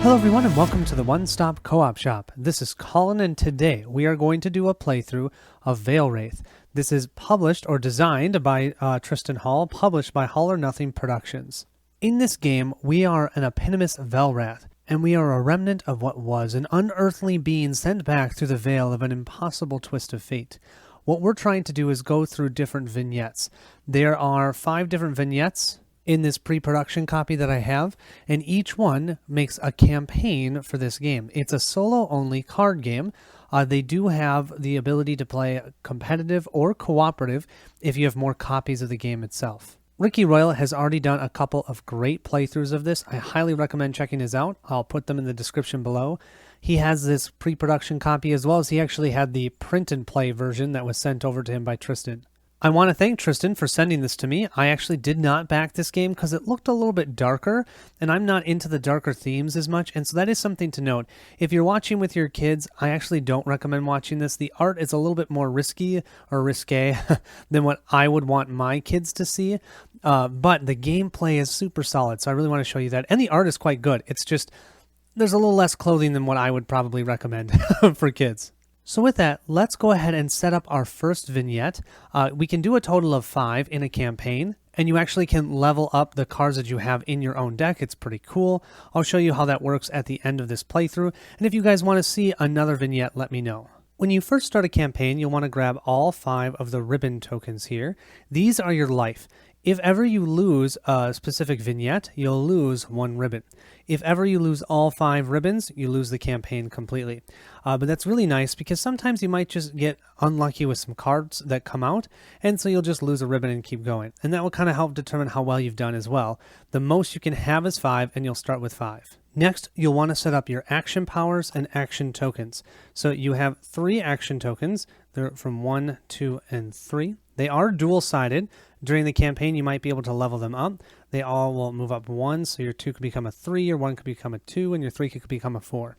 Hello everyone and welcome to the One Stop Co-op Shop. This is Colin and today we are going to do a playthrough of Veilwraith. This is published or designed by Tristen, published by All or Nothing Productions. In this game, we are an eponymous Veilwraith, and we are a remnant of what was, an unearthly being sent back through the veil of an impossible twist of fate. What we're trying to do is go through different vignettes. There are 5 different vignettes in this pre-production copy that I have, and each one makes a campaign for this game. It's a solo-only card game. They do have the ability to play competitive or cooperative if you have more copies of the game itself. Ricky Royal has already done a couple of great playthroughs of this. I highly recommend checking his out. I'll put them in the description below. He has this pre-production copy as well as he actually had the print and play version that was sent over to him by Tristen. I want to thank Tristen for sending this to me. I actually did not back this game because it looked a little bit darker, and I'm not into the darker themes as much, and so that is something to note. If you're watching with your kids, I actually don't recommend watching this. The art is a little bit more risky or risque than what I would want my kids to see, but the gameplay is super solid, so I really want to show you that. And the art is quite good. It's just, there's a little less clothing than what I would probably recommend for kids. So with that, let's go ahead and set up our first vignette. We can do a total of 5 in a campaign, and you actually can level up the cards that you have in your own deck. It's pretty cool. I'll show you how that works at the end of this playthrough, and if you guys want to see another vignette, let me know. When you first start a campaign, you'll want to grab all 5 of the ribbon tokens here. These are your life. If ever you lose a specific vignette, you'll lose 1 ribbon. If ever you lose all 5 ribbons, you lose the campaign completely. But that's really nice because sometimes you might just get unlucky with some cards that come out, and so you'll just lose a ribbon and keep going. And that will kind of help determine how well you've done as well. The most you can have is 5, and you'll start with 5. Next, you'll want to set up your action powers and action tokens. So you have 3 action tokens. They're from 1, 2, and 3. They are dual-sided. During the campaign, you might be able to level them up. They all will move up 1, so your 2 could become a 3, your 1 could become a 2, and your 3 could become a 4.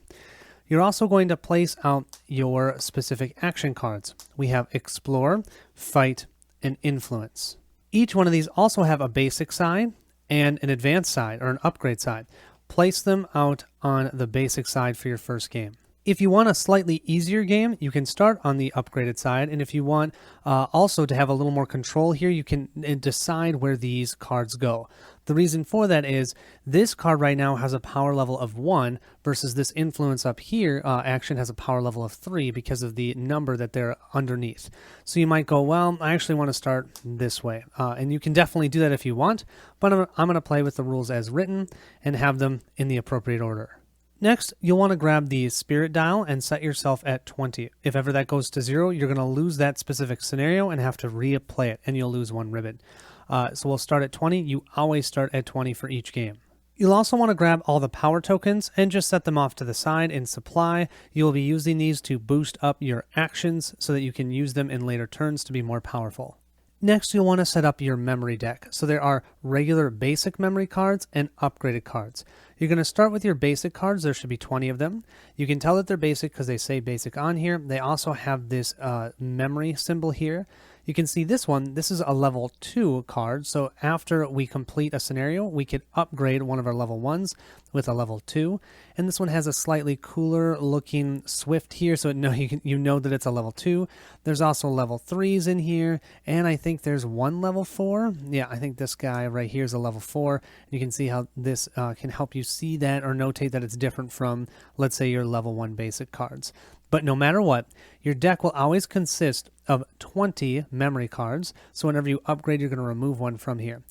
You're also going to place out your specific action cards. We have Explore, Fight, and Influence. Each one of these also have a basic side and an advanced side, or an upgrade side. Place them out on the basic side for your first game. If you want a slightly easier game, you can start on the upgraded side, and if you want also to have a little more control here, you can decide where these cards go. The reason for that is this card right now has a power level of 1 versus this influence up here action has a power level of 3 because of the number that they're underneath. So you might go, well, I actually want to start this way, and you can definitely do that if you want, but I'm going to play with the rules as written and have them in the appropriate order. Next, you'll want to grab the spirit dial and set yourself at 20. If ever that goes to 0, you're going to lose that specific scenario and have to replay it, and you'll lose 1 ribbon. So we'll start at 20. You always start at 20 for each game. You'll also want to grab all the power tokens and just set them off to the side in supply. You'll be using these to boost up your actions so that you can use them in later turns to be more powerful. Next, you'll want to set up your memory deck. So there are regular basic memory cards and upgraded cards. You're going to start with your basic cards. There should be 20 of them. You can tell that they're basic because they say basic on here. They also have this memory symbol here. You can see this one. This is a level 2 card. So after we complete a scenario, we could upgrade one of our level 1s with a level 2. And this one has a slightly cooler looking swift here. So you know that it's a level 2. There's also level 3s in here. And I think there's one level 4. Yeah, I think this guy right here is a level 4. You can see how this can help you see that or notate that it's different from, let's say, your level 1 basic cards. But no matter what, your deck will always consist of 20 memory cards. So whenever you upgrade, you're going to remove 1 from here.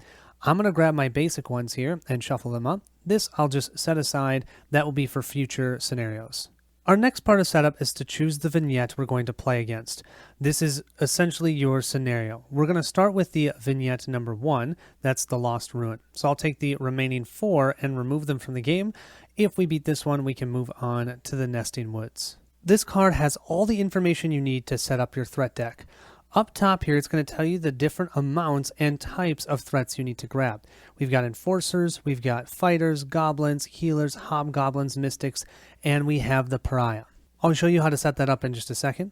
I'm going to grab my basic ones here and shuffle them up. This I'll just set aside. That will be for future scenarios. Our next part of setup is to choose the vignette we're going to play against. This is essentially your scenario. We're going to start with the vignette number 1. That's the Lost Ruin. So I'll take the remaining 4 and remove them from the game. If we beat this one, we can move on to the Nesting Woods. This card has all the information you need to set up your threat deck. Up top here, it's going to tell you the different amounts and types of threats you need to grab. We've got enforcers, we've got fighters, goblins, healers, hobgoblins, mystics, and we have the pariah. I'll show you how to set that up in just a second.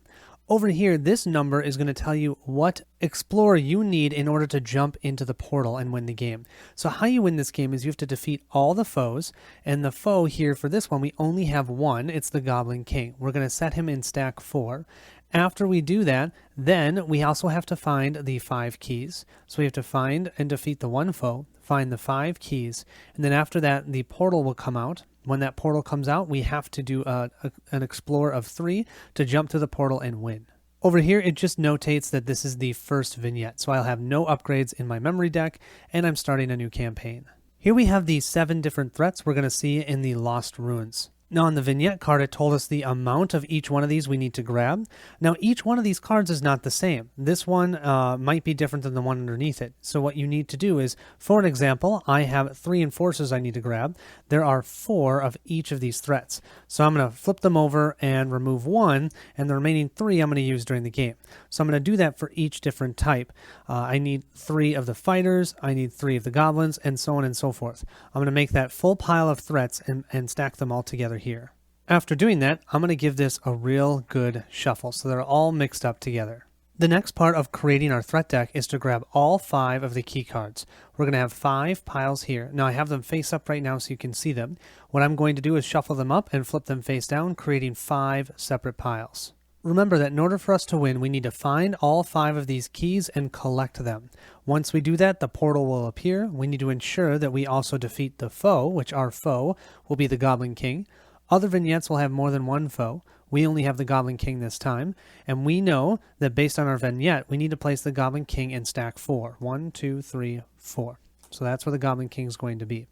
Over here, this number is going to tell you what explorer you need in order to jump into the portal and win the game. So how you win this game is you have to defeat all the foes, and the foe here for this one, we only have one. It's the Goblin King. We're going to set him in stack 4. After we do that, then we also have to find the 5 keys. So we have to find and defeat the one foe, find the 5 keys, and then after that, the portal will come out. When that portal comes out, we have to do an explorer of 3 to jump through the portal and win. Over here, it just notates that this is the first vignette, so I'll have no upgrades in my memory deck, and I'm starting a new campaign. Here we have the 7 different threats we're going to see in the Lost Ruins. Now on the vignette card, it told us the amount of each one of these we need to grab. Now each one of these cards is not the same. This one might be different than the one underneath it. So what you need to do is, for an example, I have 3 enforcers I need to grab. There are 4 of each of these threats. So I'm going to flip them over and remove 1, and the remaining 3 I'm going to use during the game. So I'm going to do that for each different type. I need 3 of the fighters, I need 3 of the goblins, and so on and so forth. I'm going to make that full pile of threats and stack them all together here. After doing that, I'm going to give this a real good shuffle so they're all mixed up together. The next part of creating our threat deck is to grab all 5 of the key cards. We're going to have 5 piles here. Now I have them face up right now so you can see them. What I'm going to do is shuffle them up and flip them face down, creating 5 separate piles. Remember that in order for us to win, we need to find all 5 of these keys and collect them. Once we do that, the portal will appear. We need to ensure that we also defeat the foe, which our foe will be the Goblin King. Other vignettes will have more than one foe. We only have the Goblin King this time, and we know that based on our vignette, we need to place the Goblin King in stack 4. 1, 2, 3, 4. So that's where the Goblin King is going to be.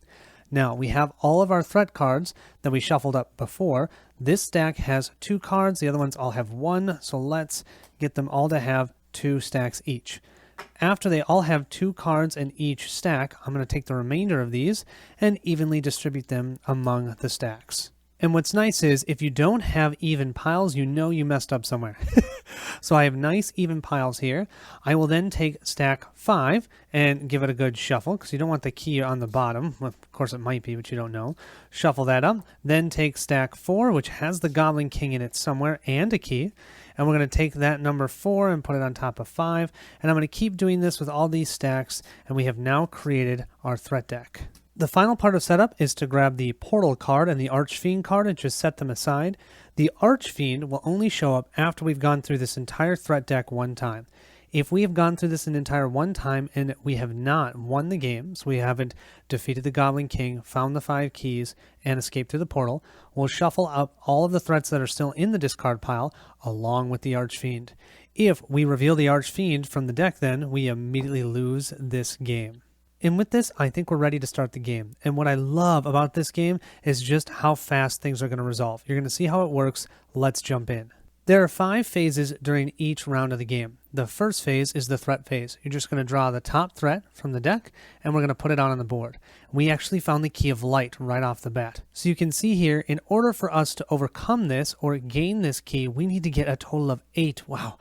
Now, we have all of our threat cards that we shuffled up before. This stack has 2 cards. The other ones all have 1, so let's get them all to have 2 stacks each. After they all have 2 cards in each stack, I'm going to take the remainder of these and evenly distribute them among the stacks. And what's nice is, if you don't have even piles, you know you messed up somewhere. So I have nice even piles here. I will then take stack 5 and give it a good shuffle, because you don't want the key on the bottom. Well, of course it might be, but you don't know. Shuffle that up. Then take stack 4, which has the Goblin King in it somewhere, and a key. And we're going to take that number 4 and put it on top of 5. And I'm going to keep doing this with all these stacks, and we have now created our threat deck. The final part of setup is to grab the Portal card and the Archfiend card and just set them aside. The Archfiend will only show up after we've gone through this entire threat deck one time. If we have gone through this an entire one time and we have not won the game, so we haven't defeated the Goblin King, found the 5 keys, and escaped through the portal, we'll shuffle up all of the threats that are still in the discard pile along with the Archfiend. If we reveal the Archfiend from the deck, then we immediately lose this game. And with this, I think we're ready to start the game. And what I love about this game is just how fast things are going to resolve. You're going to see how it works. Let's jump in. There are 5 phases during each round of the game. The first phase is the threat phase. You're just going to draw the top threat from the deck, and we're going to put it out on the board. We actually found the key of light right off the bat. So you can see here, in order for us to overcome this or gain this key, we need to get a total of 8. Wow.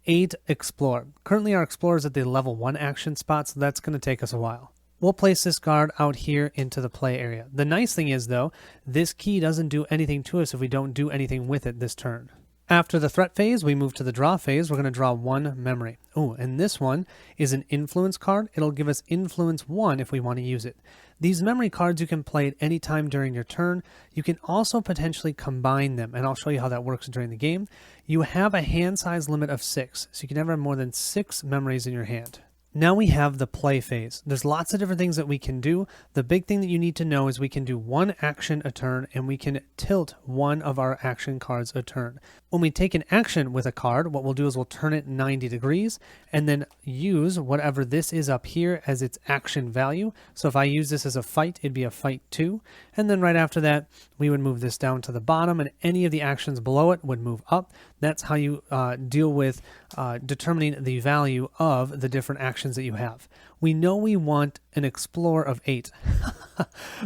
8 Explore. Currently our Explorer is at the level 1 action spot, so that's going to take us a while. We'll place this card out here into the play area. The nice thing is, though, this key doesn't do anything to us if we don't do anything with it this turn. After the threat phase, we move to the draw phase. We're going to draw 1 memory. Oh, and this one is an influence card. It'll give us influence 1 if we want to use it. These memory cards you can play at any time during your turn. You can also potentially combine them, and I'll show you how that works during the game. You have a hand size limit of 6, so you can never have more than 6 memories in your hand. Now we have the play phase. There's lots of different things that we can do. The big thing that you need to know is we can do 1 action a turn, and we can tilt 1 of our action cards a turn. When we take an action with a card, what we'll do is we'll turn it 90 degrees and then use whatever this is up here as its action value. So if I use this as a fight, it'd be a fight 2. And then right after that, we would move this down to the bottom, and any of the actions below it would move up. That's how you deal with determining the value of the different actions that you have. We know we want an Explorer of 8.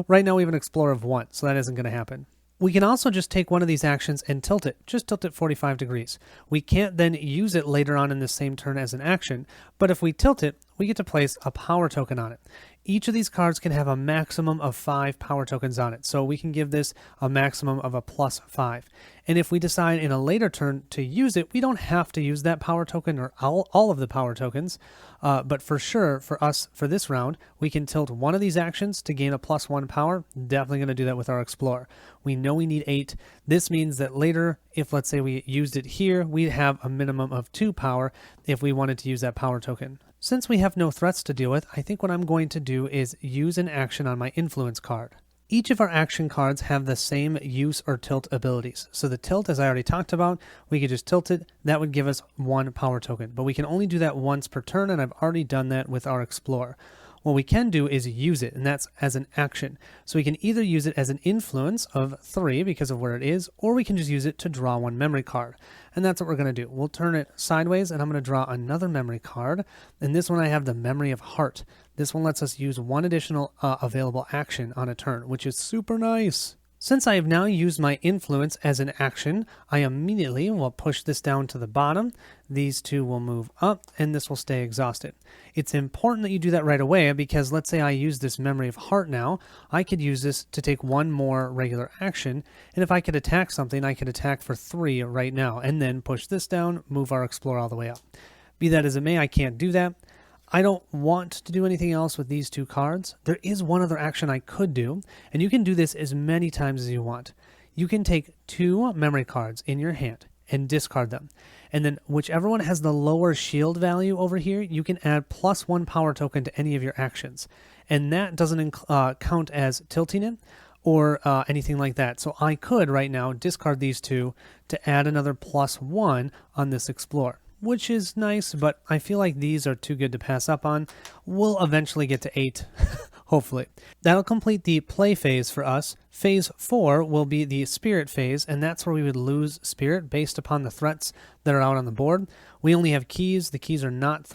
Right now we have an Explorer of 1, so that isn't going to happen. We can also just take one of these actions and tilt it. Just tilt it 45 degrees. We can't then use it later on in the same turn as an action, but if we tilt it, we get to place a power token on it. Each of these cards can have a maximum of 5 power tokens on it, so we can give this a maximum of a +5. And if we decide in a later turn to use it, we don't have to use that power token or all of the power tokens, but for sure, for us, for this round, we can tilt one of these actions to gain a +1 power. Definitely going to do that with our Explorer. We know we need 8. This means that later, if let's say we used it here, we'd have a minimum of 2 power if we wanted to use that power token. Since we have no threats to deal with, I think what I'm going to do is use an action on my influence card. Each of our action cards have the same use or tilt abilities. So the tilt, as I already talked about, we could just tilt it. That would give us 1 power token, but we can only do that once per turn, and I've already done that with our Explorer. What we can do is use it, and that's as an action. So we can either use it as an influence of 3 because of where it is, or we can just use it to draw 1 memory card. And that's what we're going to do. We'll turn it sideways, and I'm going to draw another memory card. And this one I have the Memory of Heart. This one lets us use 1 additional available action on a turn, which is super nice. Since I have now used my influence as an action, I immediately will push this down to the bottom. These two will move up, and this will stay exhausted. It's important that you do that right away because let's say I use this Memory of Heart now, I could use this to take 1 more regular action, and if I could attack something, I could attack for 3 right now, and then push this down, move our Explorer all the way up. Be that as it may, I can't do that. I don't want to do anything else with these 2 cards. There is one other action I could do, and you can do this as many times as you want. You can take 2 memory cards in your hand and discard them. And then whichever one has the lower shield value over here, you can add +1 power token to any of your actions. And that doesn't count as tilting it or anything like that. So I could right now discard these 2 to add another +1 on this Explorer, which is nice, but I feel like these are too good to pass up on. We'll eventually get to 8, hopefully. That'll complete the play phase for us. Phase 4 will be the spirit phase, and that's where we would lose spirit based upon the threats that are out on the board. We only have keys. The keys are not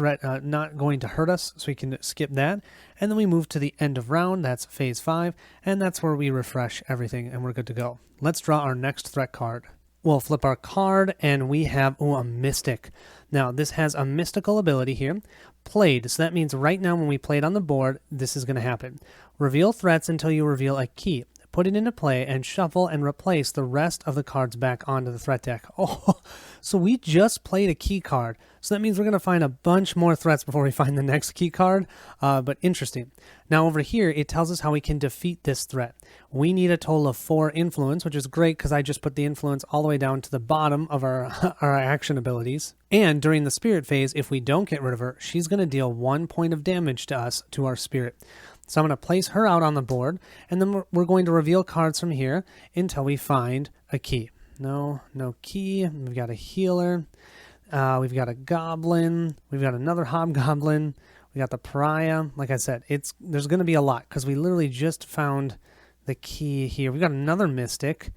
going to hurt us, so we can skip that. And then we move to the end of round. That's phase 5, and that's where we refresh everything, and we're good to go. Let's draw our next threat card. We'll flip our card, and we have a Mystic. Now, this has a mystical ability here. Played, so that means right now when we play it on the board, this is going to happen. Reveal threats until you reveal a key. Put it into play and shuffle and replace the rest of the cards back onto the threat deck. Oh, so we just played a key card. So that means we're going to find a bunch more threats before we find the next key card, but interesting. Now over here, it tells us how we can defeat this threat. We need a total of 4 influence, which is great because I just put the influence all the way down to the bottom of our action abilities. And during the spirit phase, if we don't get rid of her, she's going to deal 1 point of damage to us, to our spirit. So I'm going to place her out on the board, and then we're going to reveal cards from here until we find a key. No key. We've got a healer. We've got a goblin. We've got another hobgoblin. We got the pariah. Like I said, there's going to be a lot because we literally just found the key here. We've got another mystic.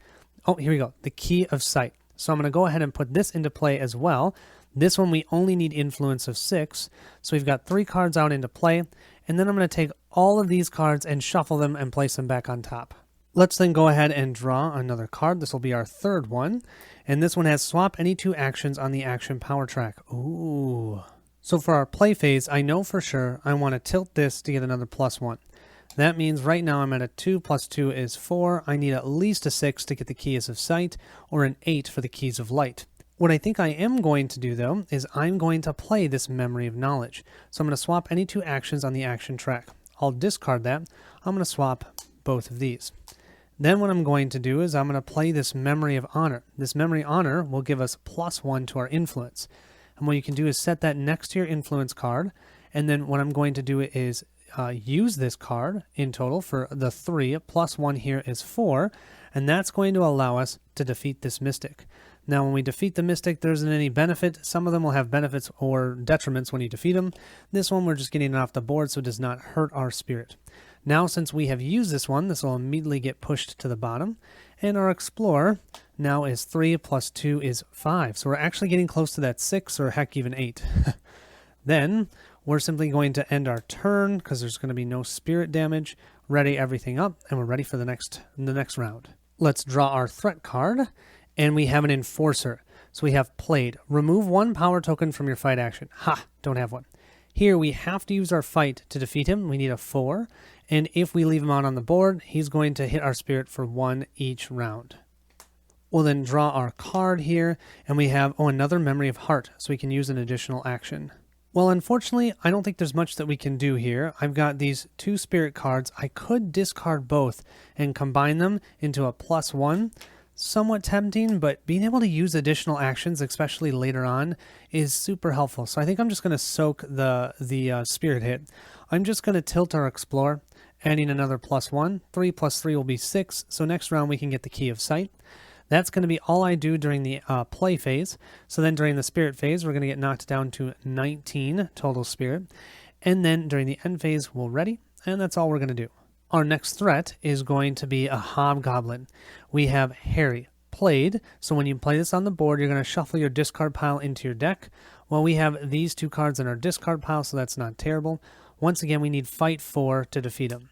Oh, here we go. The key of sight. So I'm going to go ahead and put this into play as well. This one we only need influence of 6. So we've got 3 cards out into play. And then I'm going to take all of these cards and shuffle them and place them back on top. Let's then go ahead and draw another card. This will be our 3rd one. And this one has swap any 2 actions on the action power track. Ooh. So for our play phase, I know for sure I want to tilt this to get another +1. That means right now I'm at a 2 + 2 is 4. I need at least a 6 to get the keys of sight or an 8 for the keys of light. What I think I am going to do, though, is I'm going to play this Memory of Knowledge. So I'm going to swap any 2 actions on the action track. I'll discard that. I'm going to swap both of these. Then what I'm going to do is I'm going to play this Memory of Honor. This Memory Honor will give us +1 to our influence. And what you can do is set that next to your influence card. And then what I'm going to do is use this card in total for the 3. +1 here is 4. And that's going to allow us to defeat this Mystic. Now, when we defeat the Mystic, there isn't any benefit. Some of them will have benefits or detriments when you defeat them. This one, we're just getting it off the board, so it does not hurt our spirit. Now, since we have used this one, this will immediately get pushed to the bottom. And our Explorer now is 3 + 2 is 5. So we're actually getting close to that 6 or heck, even 8. Then, we're simply going to end our turn because there's going to be no spirit damage. Ready everything up, and we're ready for the next round. Let's draw our threat card. And we have an Enforcer. So we have played. Remove 1 power token from your fight action. Ha! Don't have one. Here we have to use our fight to defeat him. We need a 4. And if we leave him out on the board, he's going to hit our spirit for 1 each round. We'll then draw our card here, and we have, another Memory of Heart, so we can use an additional action. Well, unfortunately, I don't think there's much that we can do here. I've got these 2 spirit cards. I could discard both and combine them into a +1. Somewhat tempting, but being able to use additional actions, especially later on, is super helpful. So I think I'm just going to soak the spirit hit. I'm just going to tilt our Explorer, adding another +1. 3 + 3 will be 6, so next round we can get the Key of Sight. That's going to be all I do during the play phase. So then during the spirit phase, we're going to get knocked down to 19 total spirit. And then during the end phase, we'll ready, and that's all we're going to do. Our next threat is going to be a Hobgoblin. We have Harry, played, so when you play this on the board, you're going to shuffle your discard pile into your deck. Well, we have these 2 cards in our discard pile, so that's not terrible. Once again, we need Fight 4 to defeat him.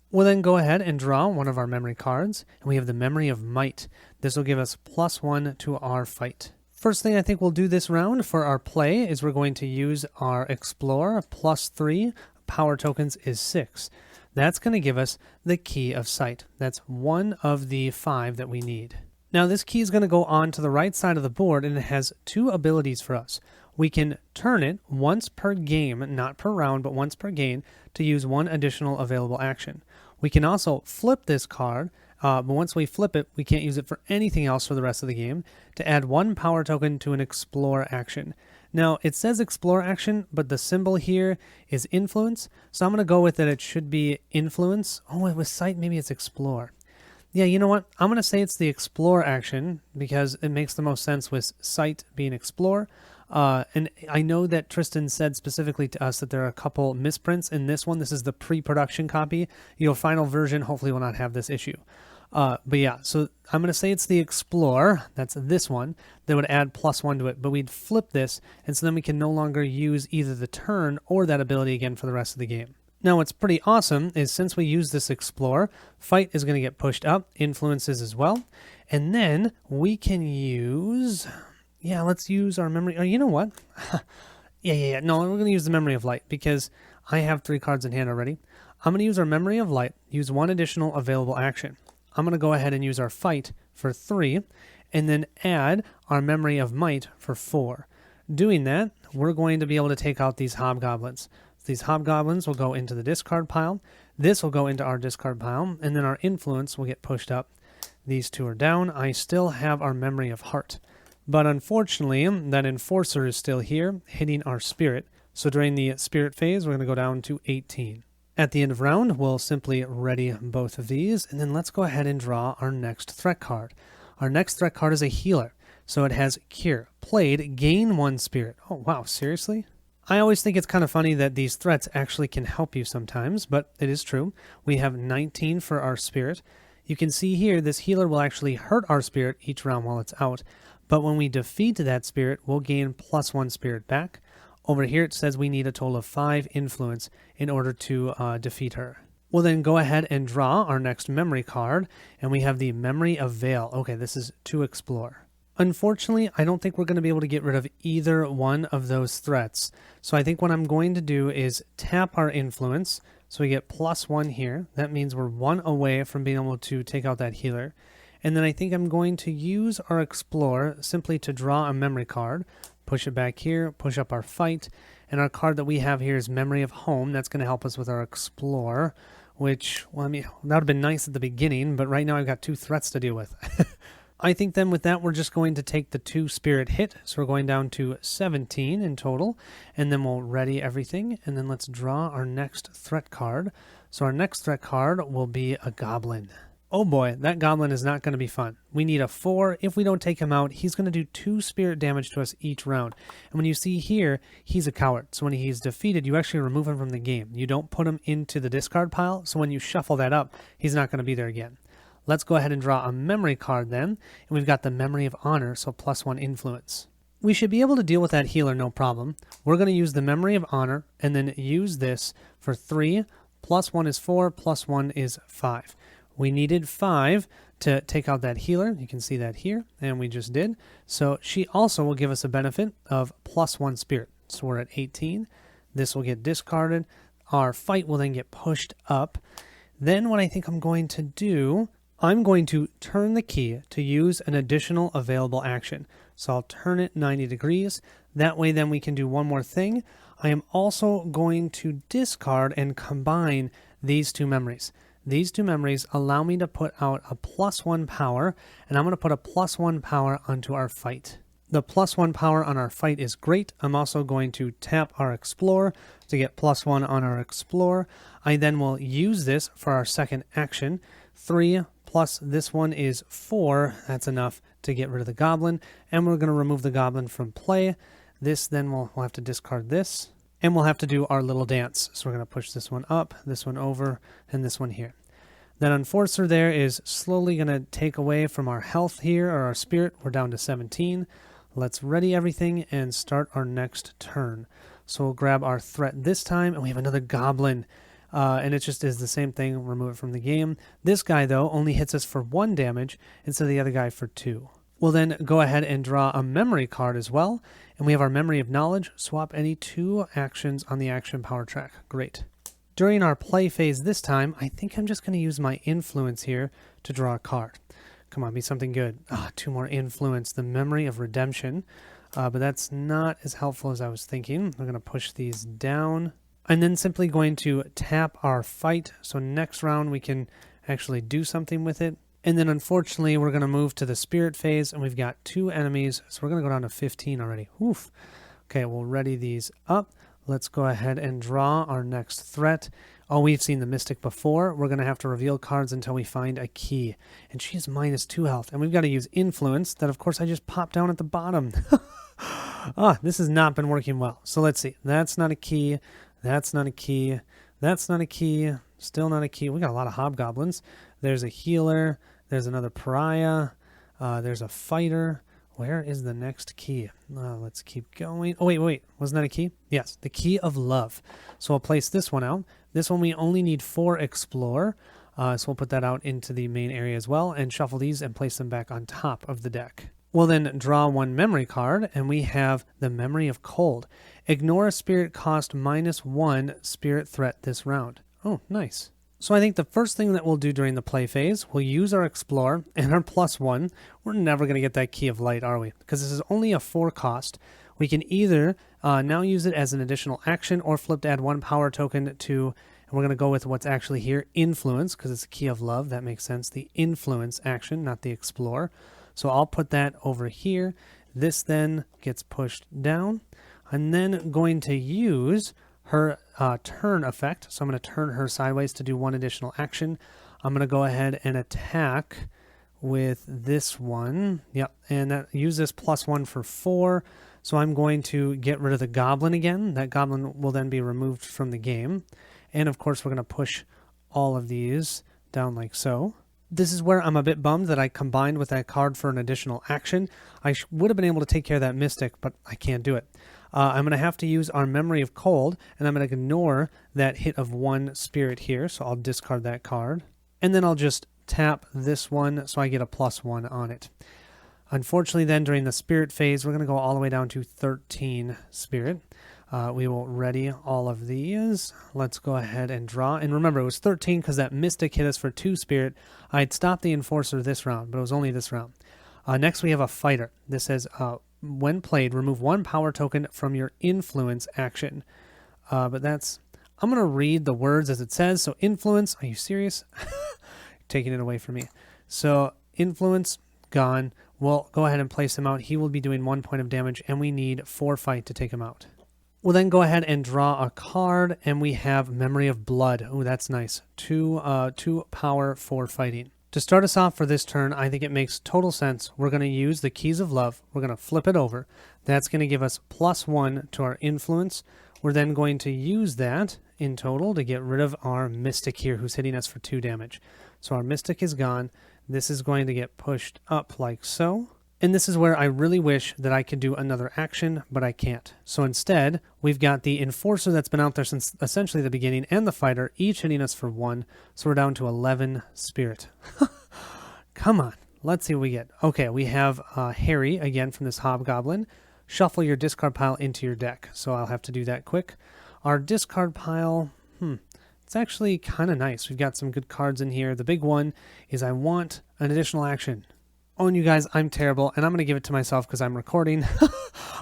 We'll then go ahead and draw one of our memory cards, and we have the Memory of Might. This will give us +1 to our fight. First thing I think we'll do this round for our play is we're going to use our Explorer. +3 power tokens is 6. That's going to give us the Key of Sight. That's 1 of the 5 that we need. Now this key is going to go on to the right side of the board, and it has 2 abilities for us. We can turn it once per game, not per round, but once per game, to use 1 additional available action. We can also flip this card, but once we flip it, we can't use it for anything else for the rest of the game, to add 1 power token to an Explore action. Now, it says Explore action, but the symbol here is Influence, so I'm going to go with that it should be Influence. Oh, with Sight, maybe it's Explore. Yeah, you know what? I'm going to say it's the Explore action, because it makes the most sense with Sight being Explore. And I know that Tristen said specifically to us that there are a couple misprints in this one. This is the pre-production copy. Your final version hopefully will not have this issue. But yeah, so I'm going to say it's the Explore, that's this one, that would add +1 to it. But we'd flip this, and so then we can no longer use either the turn or that ability again for the rest of the game. Now what's pretty awesome is since we use this Explore, Fight is going to get pushed up, Influences as well. And then we can use... Yeah, let's use our memory. Oh, you know what? Yeah. No, we're going to use the Memory of Light because I have 3 cards in hand already. I'm going to use our Memory of Light, use 1 additional available action. I'm going to go ahead and use our Fight for 3, and then add our Memory of Might for 4. Doing that, we're going to be able to take out these Hobgoblins. These Hobgoblins will go into the discard pile. This will go into our discard pile, and then our Influence will get pushed up. These 2 are down. I still have our Memory of Heart. But unfortunately, that Enforcer is still here, hitting our Spirit. So during the Spirit phase, we're going to go down to 18. At the end of round, we'll simply ready both of these, and then let's go ahead and draw our next threat card. Our next threat card is a healer. So it has Cure. Played, gain 1 Spirit. Oh, wow, seriously? I always think it's kind of funny that these threats actually can help you sometimes, but it is true. We have 19 for our Spirit. You can see here, this healer will actually hurt our Spirit each round while it's out. But when we defeat that Spirit, we'll gain +1 Spirit back. Over here it says we need a total of 5 Influence in order to defeat her. We'll then go ahead and draw our next memory card, and we have the Memory of Veil. Okay, this is to Explore. Unfortunately, I don't think we're going to be able to get rid of either one of those threats. So I think what I'm going to do is tap our Influence, so we get +1 here. That means we're 1 away from being able to take out that healer. And then I think I'm going to use our Explore simply to draw a memory card, push it back here, push up our Fight, and our card that we have here is Memory of Home. That's going to help us with our Explore, which, well, I mean, that would have been nice at the beginning, but right now I've got 2 threats to deal with. I think then with that, we're just going to take the 2 Spirit hit, so we're going down to 17 in total, and then we'll ready everything, and then let's draw our next threat card. So our next threat card will be a Goblin. Oh boy, that Goblin is not going to be fun. We need a 4. If we don't take him out, he's going to do 2 spirit damage to us each round. And when you see here, he's a coward. So when he's defeated, you actually remove him from the game. You don't put him into the discard pile, so when you shuffle that up, he's not going to be there again. Let's go ahead and draw a memory card then. And we've got the Memory of Honor, so +1 Influence. We should be able to deal with that healer, no problem. We're going to use the Memory of Honor, and then use this for 3. +1 is 4, +1 is 5. We needed 5 to take out that healer. You can see that here, and we just did. So she also will give us a benefit of +1 Spirit. So we're at 18. This will get discarded. Our fight will then get pushed up. Then what I think I'm going to do, I'm going to turn the key to use an additional available action. So I'll turn it 90 degrees. That way then we can do one more thing. I am also going to discard and combine these two memories. These two memories allow me to put out a +1 power, and I'm going to put a +1 power onto our fight. The +1 power on our fight is great. I'm also going to tap our Explore to get +1 on our Explore. I then will use this for our second action. 3 plus this one is 4. That's enough to get rid of the goblin. And we're going to remove the goblin from play. This then we'll have to discard this. And we'll have to do our little dance. So we're going to push this one up, this one over, and this one here. That Enforcer there is slowly going to take away from our health here, or our spirit. We're down to 17. Let's ready everything and start our next turn. So we'll grab our threat this time, and we have another goblin. And it just is the same thing. Remove it from the game. This guy, though, only hits us for 1 damage instead of the other guy for 2. We'll then go ahead and draw a memory card as well. And we have our Memory of Knowledge. Swap any 2 actions on the action power track. Great. During our play phase this time, I think I'm just going to use my Influence here to draw a card. Come on, be something good. 2 more Influence. The Memory of Redemption. But that's not as helpful as I was thinking. We're going to push these down. And then simply going to tap our fight. So next round we can actually do something with it. And then unfortunately we're going to move to the spirit phase, and we've got 2 enemies. So we're going to go down to 15 already. Oof. Okay, we'll ready these up. Let's go ahead and draw our next threat. Oh, we've seen the Mystic before. We're going to have to reveal cards until we find a key. And she's -2 health. And we've got to use Influence that, of course, I just popped down at the bottom. This has not been working well. So let's see. That's not a key. That's not a key. That's not a key. Still not a key. We got a lot of hobgoblins. There's a healer. There's another pariah. There's a fighter. Where is the next key? Let's keep going. Oh, wait. Wasn't that a key? Yes, the Key of Love. So I'll place this one out. This one we only need 4 Explore. So we'll put that out into the main area as well and shuffle these and place them back on top of the deck. We'll then draw 1 memory card, and we have the Memory of Cold. Ignore a spirit cost -1 spirit threat this round. Oh, nice. So I think the first thing that we'll do during the play phase, we'll use our Explore and our +1. We're never going to get that Key of Light, are we? Because this is only a 4 cost. We can either now use it as an additional action or flip to add 1 power token to, and we're going to go with what's actually here, Influence, because it's a Key of Love. That makes sense. The Influence action, not the Explore. So I'll put that over here. This then gets pushed down. I'm then going to use her turn effect. So I'm going to turn her sideways to do 1 additional action. I'm going to go ahead and attack with this one. Yep, and use this +1 for 4. So I'm going to get rid of the goblin again. That goblin will then be removed from the game. And of course we're going to push all of these down like so. This is where I'm a bit bummed that I combined with that card for an additional action. I would have been able to take care of that Mystic, but I can't do it. I'm going to have to use our Memory of Cold, and I'm going to ignore that hit of 1 spirit here, so I'll discard that card. And then I'll just tap this one so I get a +1 on it. Unfortunately then, during the spirit phase, we're going to go all the way down to 13 spirit. We will ready all of these. Let's go ahead and draw. And remember, it was 13 because that Mystic hit us for 2 spirit. I'd stopped the Enforcer this round, but it was only this round. Next, we have a Fighter. This says, when played, remove 1 power token from your Influence action. But that's... I'm going to read the words as it says. So, Influence. Are you serious? Taking it away from me. So, Influence, gone. We'll go ahead and place him out. He will be doing 1 point of damage, and we need 4 fight to take him out. We'll then go ahead and draw a card, and we have Memory of Blood. Oh, that's nice. 2 power for fighting. To start us off for this turn, I think it makes total sense. We're going to use the Keys of Love. We're going to flip it over. That's going to give us +1 to our Influence. We're then going to use that in total to get rid of our Mystic here, who's hitting us for 2 damage. So our Mystic is gone. This is going to get pushed up like so. And this is where I really wish that I could do another action, but I can't. So instead, we've got the Enforcer that's been out there since essentially the beginning, and the Fighter, each hitting us for 1. So we're down to 11 spirit. Come on. Let's see what we get. Okay, we have Harry, again, from this Hobgoblin. Shuffle your discard pile into your deck. So I'll have to do that quick. Our discard pile, it's actually kind of nice. We've got some good cards in here. The big one is I want an additional action. Oh, and you guys, I'm terrible, and I'm going to give it to myself because I'm recording.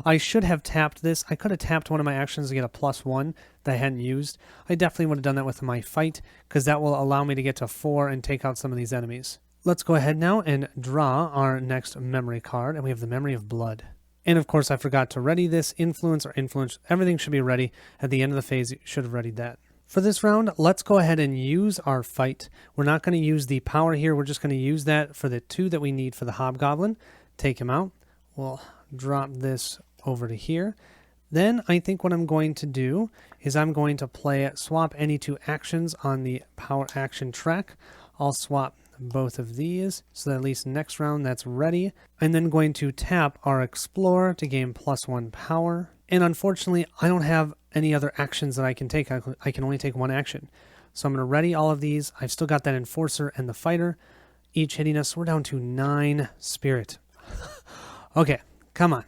I should have tapped this. I could have tapped one of my actions to get a +1 that I hadn't used. I definitely would have done that with my fight because that will allow me to get to 4 and take out some of these enemies. Let's go ahead now and draw our next memory card, and we have the Memory of Blood. And of course, I forgot to ready this influence or influence. Everything should be ready. At the end of the phase, you should have readied that. For this round, let's go ahead and use our fight. We're not going to use the power here. We're just going to use that for the 2 that we need for the Hobgoblin. Take him out. We'll drop this over to here. Then I think what I'm going to do is I'm going to swap any 2 actions on the power action track. I'll swap both of these so that at least next round that's ready. I'm then going to tap our Explorer to gain +1 power. And unfortunately, I don't have any other actions that I can take. I can only take 1 action. So I'm going to ready all of these. I've still got that Enforcer and the Fighter, each hitting us. We're down to 9 Spirit. Okay, come on.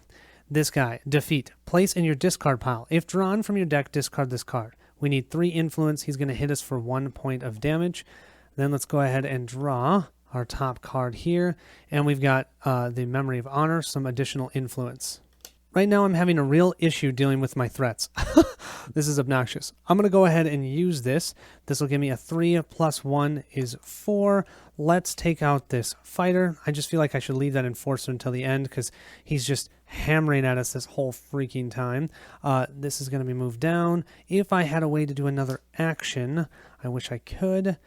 This guy, defeat. Place in your discard pile. If drawn from your deck, discard this card. We need 3 influence. He's going to hit us for 1 point of damage. Then let's go ahead and draw our top card here. And we've got the Memory of Honor, some additional influence. Right now I'm having a real issue dealing with my threats. This is obnoxious. I'm going to go ahead and use this. This will give me a 3 + 1 is 4. Let's take out this fighter. I just feel like I should leave that Enforcer until the end because he's just hammering at us this whole freaking time. This is going to be moved down. If I had a way to do another action, I wish I could,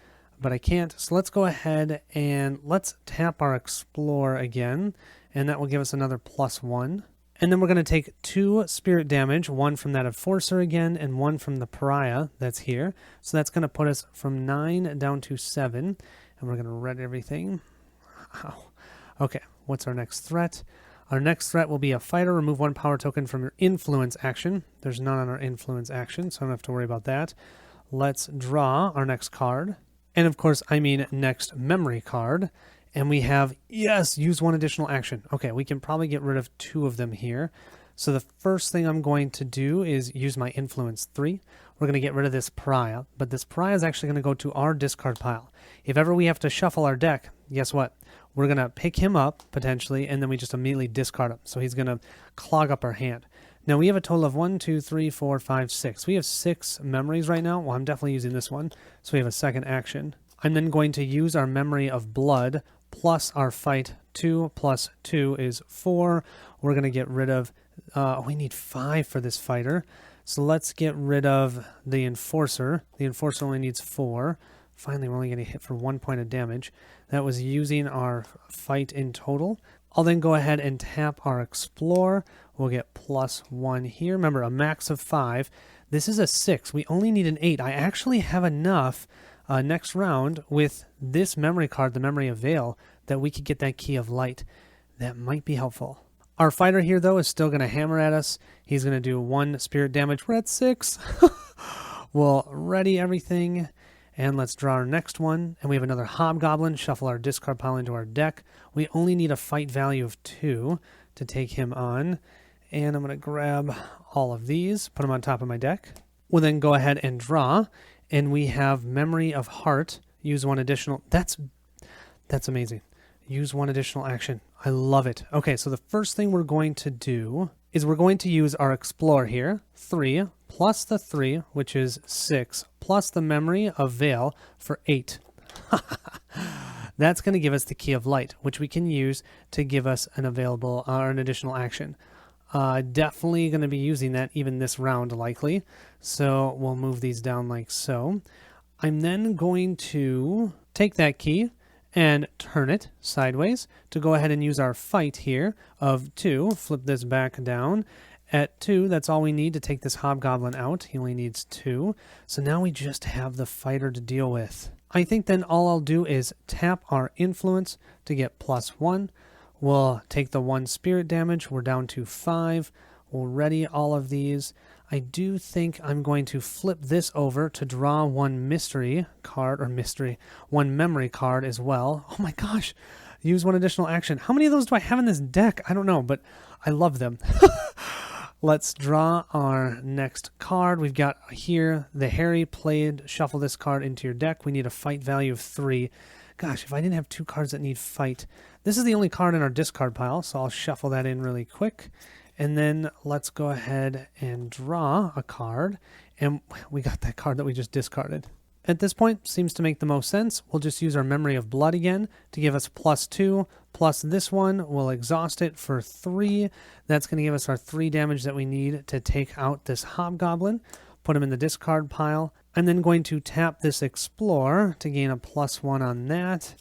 but I can't. So let's go ahead and let's tap our Explore again, and that will give us another +1. And then we're going to take 2 spirit damage, 1 from that Enforcer again, and 1 from the Pariah that's here. So that's going to put us from 9 down to 7. And we're going to ready everything. Wow. Okay, what's our next threat? Our next threat will be a fighter. Remove 1 power token from your influence action. There's none on our influence action, so I don't have to worry about that. Let's draw our next card. And of course, I mean next memory card. And we have, yes, use 1 additional action. Okay, we can probably get rid of 2 of them here. So the first thing I'm going to do is use my influence 3. We're going to get rid of this Pariah, but this Pariah is actually going to go to our discard pile. If ever we have to shuffle our deck, guess what? We're going to pick him up, potentially, and then we just immediately discard him. So he's going to clog up our hand. Now we have a total of 1, 2, 3, 4, 5, 6. We have 6 memories right now. Well, I'm definitely using this one. So we have a second action. I'm then going to use our Memory of Blood plus our fight. 2 plus 2 is 4. We're going to get rid of, we need 5 for this fighter. So let's get rid of the Enforcer. The Enforcer only needs 4. Finally, we're only going to hit for 1 point of damage. That was using our fight in total. I'll then go ahead and tap our Explore. We'll get +1 here. Remember, a max of 5. This is a 6. We only need an 8. I actually have enough next round with this memory card, the Memory of Veil, that we could get that Key of Light. That might be helpful. Our fighter here, though, is still going to hammer at us. He's going to do 1 spirit damage. We're at 6. We'll ready everything, and let's draw our next one. And we have another Hobgoblin. Shuffle our discard pile into our deck. We only need a fight value of 2 to take him on. And I'm going to grab all of these, put them on top of my deck. We'll then go ahead and draw. And we have Memory of Heart. Use 1 additional. That's amazing. Use 1 additional action. I love it. Okay, so the first thing we're going to do is we're going to use our Explore here. 3 plus the 3, which is 6, plus the Memory of Veil for 8. That's going to give us the Key of Light, which we can use to give us an available or an additional action. Definitely going to be using that even this round, likely. So we'll move these down like so. I'm then going to take that key and turn it sideways to go ahead and use our fight here of 2. Flip this back down. At 2, that's all we need to take this Hobgoblin out. He only needs 2. So now we just have the fighter to deal with. I think then all I'll do is tap our influence to get +1. We'll take the 1 spirit damage. We're down to 5. We'll ready all of these. I do think I'm going to flip this over to draw 1 mystery card, or 1 memory card as well. Oh my gosh. Use 1 additional action. How many of those do I have in this deck? I don't know, but I love them. Let's draw our next card. We've got here the Harry played. Shuffle this card into your deck. We need a fight value of 3. Gosh, if I didn't have 2 cards that need fight. This is the only card in our discard pile, so I'll shuffle that in really quick. And then let's go ahead and draw a card. And we got that card that we just discarded. At this point, seems to make the most sense. We'll just use our Memory of Blood again to give us +2, plus this one. We'll exhaust it for 3. That's going to give us our 3 damage that we need to take out this Hobgoblin. Put him in the discard pile. I'm then going to tap this Explore to gain a +1 on that.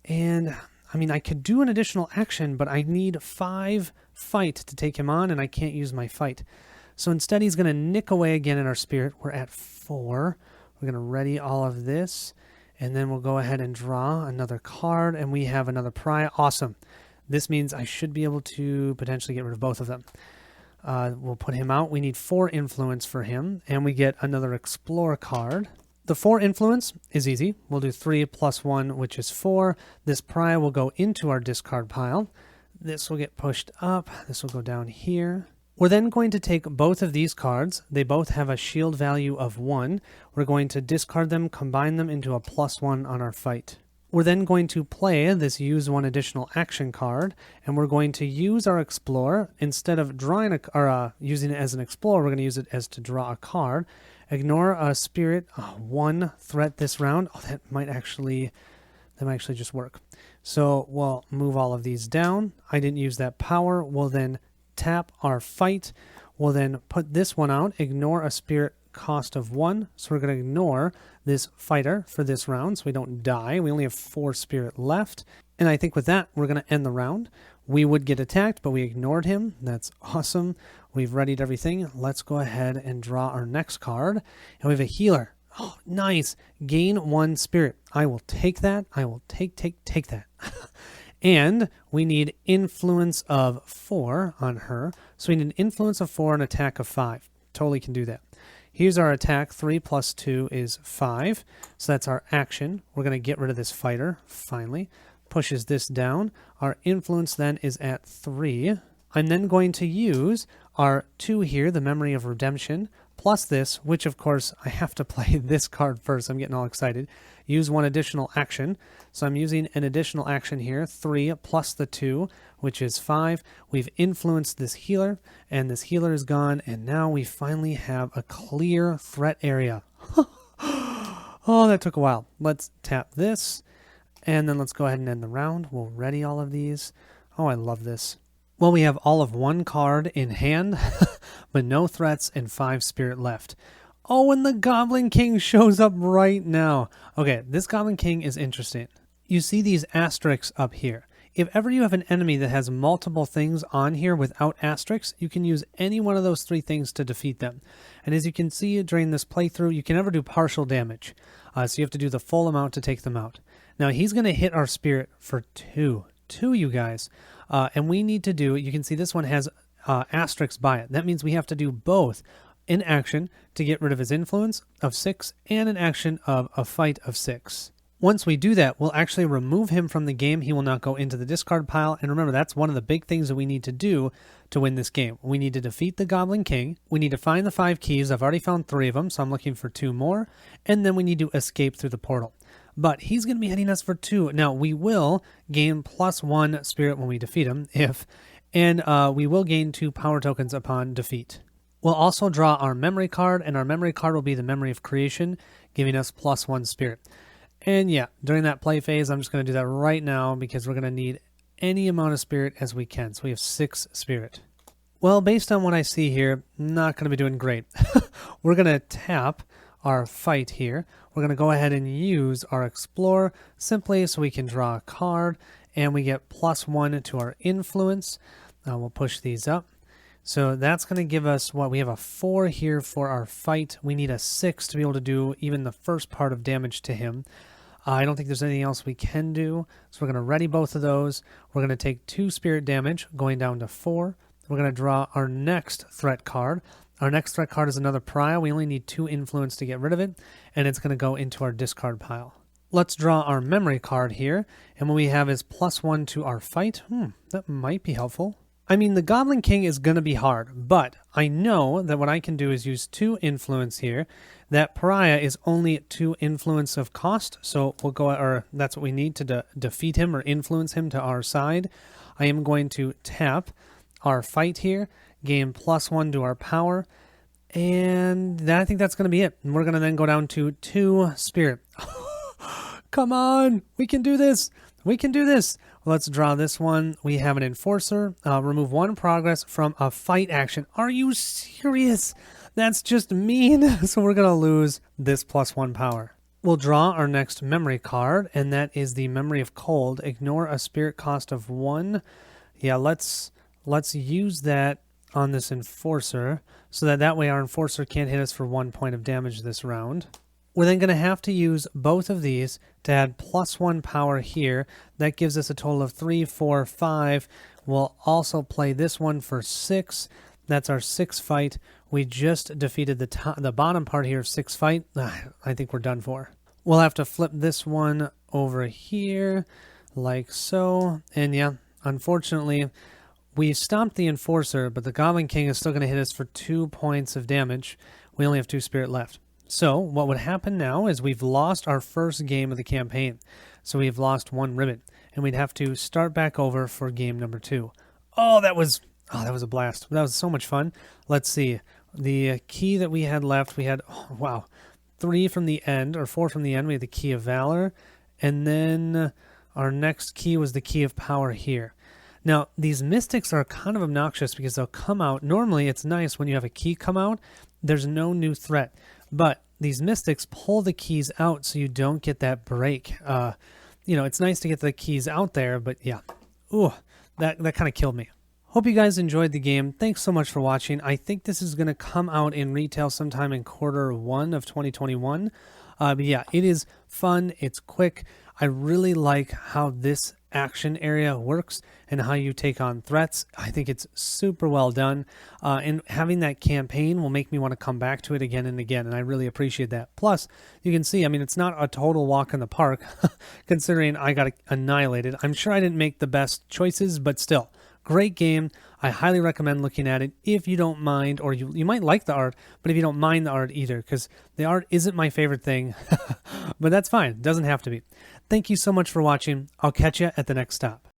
And, I mean, I could do an additional action, but I need 5 fight to take him on, and I can't use my fight. So instead, he's going to nick away again in our spirit. We're at 4. We're going to ready all of this, and then we'll go ahead and draw another card, and we have another pariah. Awesome. This means I should be able to potentially get rid of both of them. We'll put him out. We need 4 influence for him, and we get another Explore card. The 4 influence is easy. We'll do 3 + 1, which is 4. This pariah will go into our discard pile. This will get pushed up. This will go down here. We're then going to take both of these cards. They both have a shield value of 1. We're going to discard them, combine them into a +1 on our fight. We're then going to play this use 1 additional action card, and we're going to use our Explore. Instead of drawing using it as an Explore, we're going to use it as to draw a card. Ignore a spirit 1 threat this round. Oh, that might actually just work. So we'll move all of these down. I didn't use that power. We'll then tap our fight. We'll then put this one out, ignore a spirit cost of 1. So we're going to ignore this fighter for this round so we don't die. We only have 4 spirit left. And I think with that, we're going to end the round. We would get attacked, but we ignored him. That's awesome. We've readied everything. Let's go ahead and draw our next card. And we have a healer. Oh, nice. Gain 1 spirit. I will take that. I will take that. And we need influence of 4 on her. So we need an influence of 4 and attack of 5. Totally can do that. Here's our attack. 3 + 2 is 5. So that's our action. We're going to get rid of this fighter, finally. Pushes this down. Our influence then is at 3. I'm then going to use our 2 here, the Memory of Redemption, plus this, which of course I have to play this card first. I'm getting all excited. Use 1 additional action. So I'm using an additional action here, 3 plus the 2, which is 5. We've influenced this healer, and this healer is gone, and now we finally have a clear threat area. Oh, that took a while. Let's tap this, and then let's go ahead and end the round. We'll ready all of these. Oh, I love this. Well, we have all of 1 card in hand, but no threats and 5 spirit left. Oh, and the Goblin King shows up right now. Okay, this Goblin King is interesting. You see these asterisks up here. If ever you have an enemy that has multiple things on here without asterisks, you can use any one of those 3 things to defeat them. And as you can see during this playthrough, you can never do partial damage. So you have to do the full amount to take them out. Now, he's going to hit our spirit for 2. 2, you guys. And we need to do, you can see this one has asterisks by it. That means we have to do both an action to get rid of his influence of 6 and an action of a fight of 6. Once we do that, we'll actually remove him from the game. He will not go into the discard pile. And remember, that's one of the big things that we need to do to win this game. We need to defeat the Goblin King. We need to find the 5 keys. I've already found 3 of them, so I'm looking for 2 more. And then we need to escape through the portal. But he's going to be hitting us for 2. Now, we will gain +1 spirit when we defeat him, and we will gain 2 power tokens upon defeat. We'll also draw our memory card, and our memory card will be the Memory of Creation, giving us +1 spirit. And yeah, during that play phase, I'm just going to do that right now because we're going to need any amount of spirit as we can. So we have 6 spirit. Well, based on what I see here, not going to be doing great. We're going to tap our fight here. We're going to go ahead and use our Explore simply so we can draw a card, and we get +1 to our influence. We'll push these up. So that's going to give us what? We have a 4 here for our fight. We need a 6 to be able to do even the first part of damage to him. I don't think there's anything else we can do. So we're going to ready both of those. We're going to take 2 spirit damage, going down to 4. We're going to draw our next threat card. Our next threat card is another pariah. We only need 2 influence to get rid of it, and it's going to go into our discard pile. Let's draw our memory card here, and what we have is +1 to our fight. That might be helpful. I mean, the Goblin King is going to be hard, but I know that what I can do is use 2 influence here. That pariah is only 2 influence of cost, so we'll go, or that's what we need to defeat him or influence him to our side. I am going to tap our fight here, gain +1 to our power, and I think that's going to be it. And we're going to then go down to 2 spirit. Come on, we can do this. We can do this. Let's draw this one. We have an enforcer. Remove 1 progress from a fight action. Are you serious? That's just mean. So we're going to lose this +1 power. We'll draw our next memory card, and that is the Memory of Cold. Ignore a spirit cost of 1. Yeah, let's use that on this enforcer so that way our enforcer can't hit us for 1 point of damage this round. We're then going to have to use both of these to add +1 power here. That gives us a total of 3, 4, 5. We'll also play this one for 6. That's our 6 fight. We just defeated the bottom part here of 6 fight. I think we're done for. We'll have to flip this one over here like so. And yeah, unfortunately, we stopped the enforcer, but the Goblin King is still going to hit us for 2 points of damage. We only have 2 spirit left. So what would happen now is we've lost our first game of the campaign. So we've lost 1 ribbon, and we'd have to start back over for game number 2. That was a blast. That was so much fun. Let's see. The key that we had left, we had, 3 from the end, or 4 from the end. We had the Key of Valor, and then our next key was the Key of Power here. Now, these mystics are kind of obnoxious because they'll come out. Normally, it's nice when you have a key come out. There's no new threat. But these mystics pull the keys out so you don't get that break. It's nice to get the keys out there, but yeah. Ooh, that kind of killed me. Hope you guys enjoyed the game. Thanks so much for watching. I think this is going to come out in retail sometime in Q1 of 2021. But yeah, it is fun. It's quick. I really like how this action area works and how you take on threats. I think it's super well done. And having that campaign will make me want to come back to it again and again. And I really appreciate that. Plus, you can see, I mean, it's not a total walk in the park, considering I got annihilated. I'm sure I didn't make the best choices, but still, great game. I highly recommend looking at it if you don't mind, or you might like the art, but if you don't mind the art either, because the art isn't my favorite thing, but that's fine. It doesn't have to be. Thank you so much for watching. I'll catch you at the next stop.